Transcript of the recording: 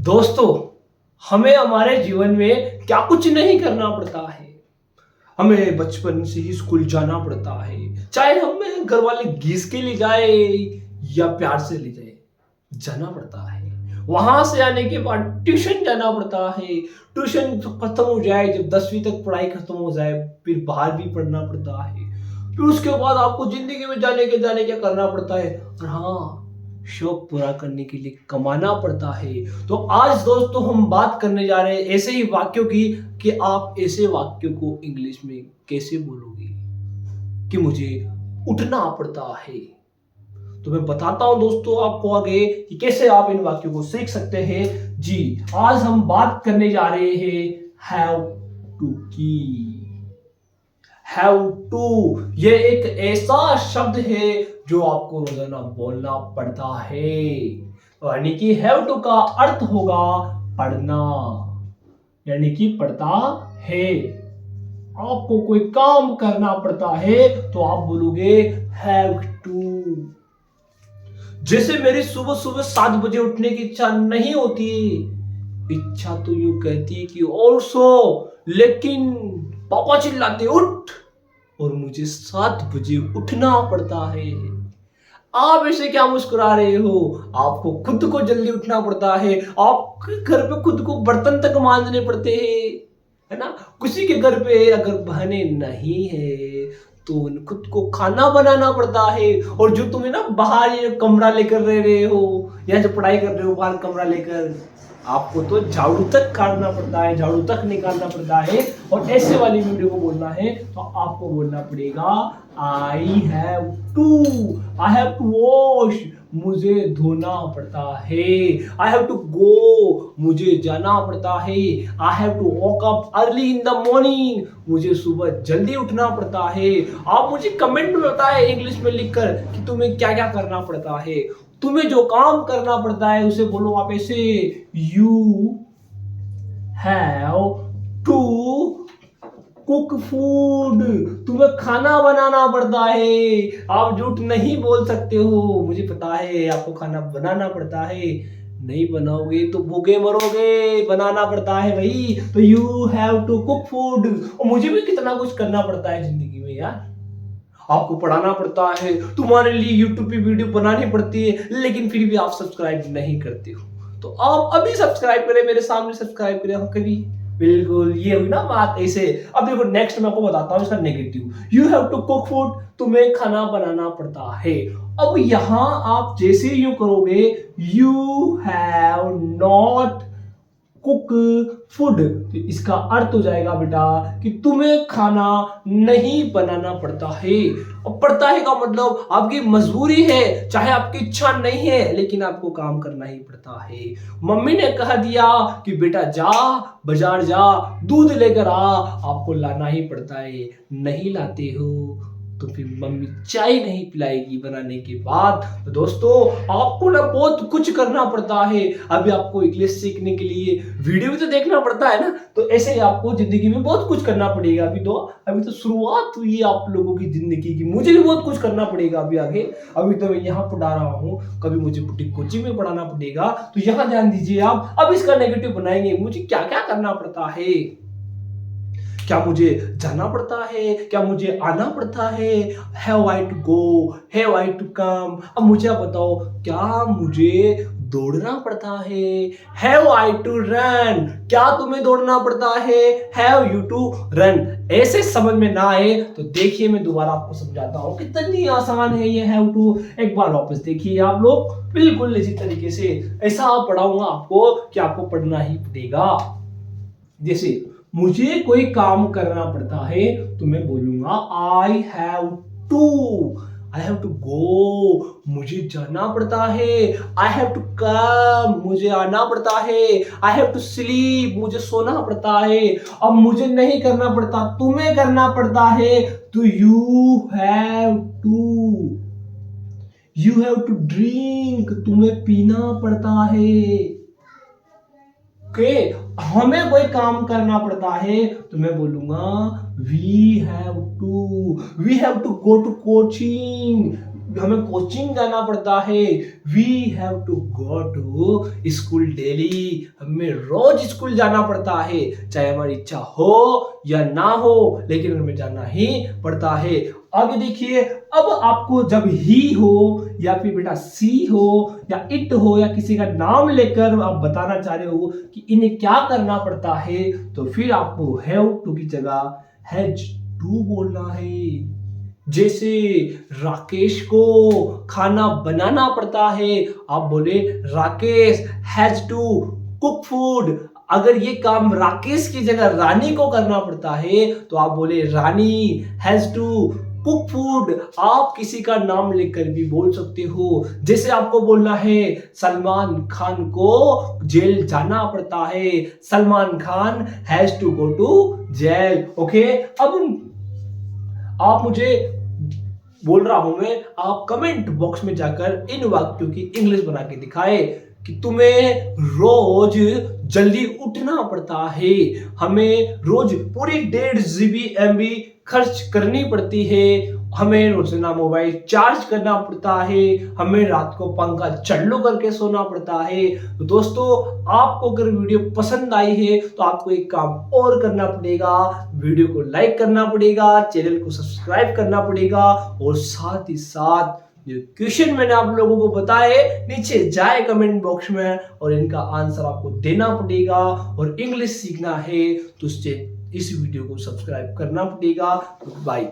दोस्तों, हमें हमारे जीवन में क्या कुछ नहीं करना पड़ता है। हमें बचपन से ही स्कूल जाना पड़ता है, चाहे हमें घर वाले घिस के ले जाए या प्यार से ले जाए, जाना पड़ता है। वहां से आने के बाद ट्यूशन जाना पड़ता है। ट्यूशन खत्म हो जाए, जब 10वीं तक पढ़ाई खत्म हो जाए, फिर बाहर भी पढ़ना पड़ता है। फिर उसके बाद आपको जिंदगी में जाने क्या करना पड़ता है। और हाँ, शौक पूरा करने के लिए कमाना पड़ता है। तो आज दोस्तों हम बात करने जा रहे हैं ऐसे ही वाक्यों की कि आप ऐसे वाक्यों को इंग्लिश में कैसे बोलोगे कि मुझे उठना पड़ता है। तो मैं बताता हूं दोस्तों आपको आगे कि कैसे आप इन वाक्यों को सीख सकते हैं। जी, आज हम बात करने जा रहे हैं हैव टू की। हैव टू ये एक ऐसा शब्द है जो आपको रोजाना बोलना पड़ता है। यानी कि हैव टू का अर्थ होगा पढ़ना, यानी कि पढ़ता है। आपको कोई काम करना पड़ता है तो आप बोलोगे हैव टू। जैसे मेरी सुबह सुबह 7 बजे उठने की इच्छा नहीं होती। इच्छा तो यूं कहती है कि और सो, लेकिन पापा चिल्लाते उठ, और मुझे 7 बजे उठना पड़ता है। आप ऐसे क्या मुस्कुरा रहे हो? आपको खुद को जल्दी उठना पड़ता है। आपके घर पे खुद को बर्तन तक मांजने पड़ते हैं, है ना। किसी के घर पे अगर बहने नहीं है तो खुद को खाना बनाना पड़ता है। और जो तुम्हें ना बाहर ये कमरा लेकर रह रहे हो या जो पढ़ाई कर रहे हो बाहर कमरा लेकर, आपको तो झाड़ू तक काटना पड़ता है, झाड़ू तक निकालना पड़ता है। और ऐसे वाली वीडियो को बोलना है तो आपको बोलना पड़ेगा आई हैव टू वॉश, मुझे धोना पड़ता है। आई हैव टू गो, मुझे जाना पड़ता है। I have to walk up early in the morning, मुझे सुबह जल्दी उठना पड़ता है। आप मुझे कमेंट में बताएं इंग्लिश में लिखकर कि तुम्हें क्या क्या करना पड़ता है। तुम्हें जो काम करना पड़ता है उसे बोलो आप ऐसे, you have to cook food, तुम्हें खाना बनाना पड़ता है। आप झूठ नहीं बोल सकते हो, मुझे पता है आपको खाना बनाना पड़ता है। नहीं बनाओगे तो भूखे मरोगे, बनाना पड़ता है भाई। तो you have to cook food. और मुझे भी कितना कुछ करना पड़ता है जिंदगी में यार। आपको पढ़ाना पड़ता है, तुम्हारे लिए यूट्यूब पे वीडियो बनानी पड़ती है, लेकिन फिर भी आप सब्सक्राइब नहीं करते हो। तो आप अभी सब्सक्राइब करें, मेरे सामने सब्सक्राइब करें। हम कभी बिल्कुल ये हुई ना बात ऐसे। अब देखो नेक्स्ट मैं आपको बताता हूँ इसका negative. You have to cook food, तुम्हें खाना बनाना पड़ता है। अब यहां आप जैसे यू करोगे, you have not cook food, तो इसका अर्थ हो जाएगा बेटा कि तुम्हें खाना नहीं बनाना पड़ता है। और पड़ता है का मतलब आपकी मजबूरी है, चाहे आपकी इच्छा नहीं है लेकिन आपको काम करना ही पड़ता है। मम्मी ने कह दिया कि बेटा जा बाजार जा, दूध लेकर आ, आपको लाना ही पड़ता है। नहीं लाते हो तो फिर मम्मी चाय नहीं पिलाएगी बनाने के बाद। तो दोस्तों आपको ना बहुत कुछ करना पड़ता है। अभी आपको इंग्लिश सीखने के लिए वीडियो भी तो देखना पड़ता है ना। तो ऐसे ही आपको जिंदगी में बहुत कुछ करना पड़ेगा। अभी तो शुरुआत हुई है आप लोगों की जिंदगी की। मुझे भी बहुत कुछ करना पड़ेगा अभी आगे। अभी तो मैं यहाँ पढ़ा रहा हूँ, कभी मुझे बुटीक कोचिंग में पढ़ाना पड़ेगा। तो यहाँ ध्यान दीजिए आप। अब इसका नेगेटिव बनाएंगे, मुझे क्या क्या करना पड़ता है। क्या मुझे जाना पड़ता है, क्या मुझे आना पड़ता है। Have I to go, have I to come. अब मुझे आप बताओ, क्या मुझे दौड़ना पड़ता है। हैव आई टू रन, क्या तुम्हें दौड़ना पड़ता है। Have you to run. ऐसे समझ में ना आए तो देखिए मैं दोबारा आपको समझाता हूँ कितनी आसान है ये हैव टू। एक बार वापस देखिए आप लोग, बिल्कुल इसी तरीके से ऐसा पढ़ाऊंगा आपको कि आपको पढ़ना ही पड़ेगा। जैसे मुझे कोई काम करना पड़ता है तो मैं बोलूंगा आई हैव टू गो, मुझे जाना पड़ता है। आई हैव टू कम, मुझे आना पड़ता है। आई हैव टू स्लीप, मुझे सोना पड़ता है। अब मुझे नहीं करना पड़ता, तुम्हें करना पड़ता है। तो यू हैव टू ड्रिंक, तुम्हें पीना पड़ता है। के हमें कोई काम करना पड़ता है तो मैं बोलूंगा we have to go to coaching, हमें कोचिंग जाना पड़ता है। We have to go to school daily, हमें रोज स्कूल जाना पड़ता है, चाहे हमारी इच्छा हो या ना हो, लेकिन हमें जाना ही पड़ता है। आगे देखिए, अब आपको जब ही हो या फिर बेटा सी हो या इट हो या किसी का नाम लेकर आप बताना चाह रहे हो कि इन्हें क्या करना पड़ता है, तो फिर आपको हैव टू की जगह हैज टू बोलना है। जैसे राकेश को खाना बनाना पड़ता है, आप बोले Rakesh has to cook food. अगर ये काम राकेश की जगह रानी को करना पड़ता है तो आप बोले रानी हैज टू कुक फूड। आप किसी का नाम लेकर भी बोल सकते हो। जैसे आपको बोलना है सलमान खान को जेल जाना पड़ता है, Salman Khan has to go to jail. Okay, अब आप मुझे बोल रहा हूं मैं, आप कमेंट बॉक्स में जाकर इन वाक्यों की इंग्लिश बना के दिखाए कि तुम्हें रोज जल्दी उठना पड़ता है, हमें रोज पूरी 1.5 GB MB खर्च करनी पड़ती है, हमें रोजाना मोबाइल चार्ज करना पड़ता है, हमें रात को पंखा चालू करके सोना पड़ता है। तो दोस्तों, आपको अगर वीडियो पसंद आई है तो आपको एक काम और करना पड़ेगा, वीडियो को लाइक करना पड़ेगा, चैनल को सब्सक्राइब करना पड़ेगा, और साथ ही साथ जो क्वेश्चन मैंने आप लोगों को बताए नीचे जाए कमेंट बॉक्स में, और इनका आंसर आपको देना पड़ेगा। और इंग्लिश सीखना है तो इस वीडियो को सब्सक्राइब करना पड़ेगा। बाय।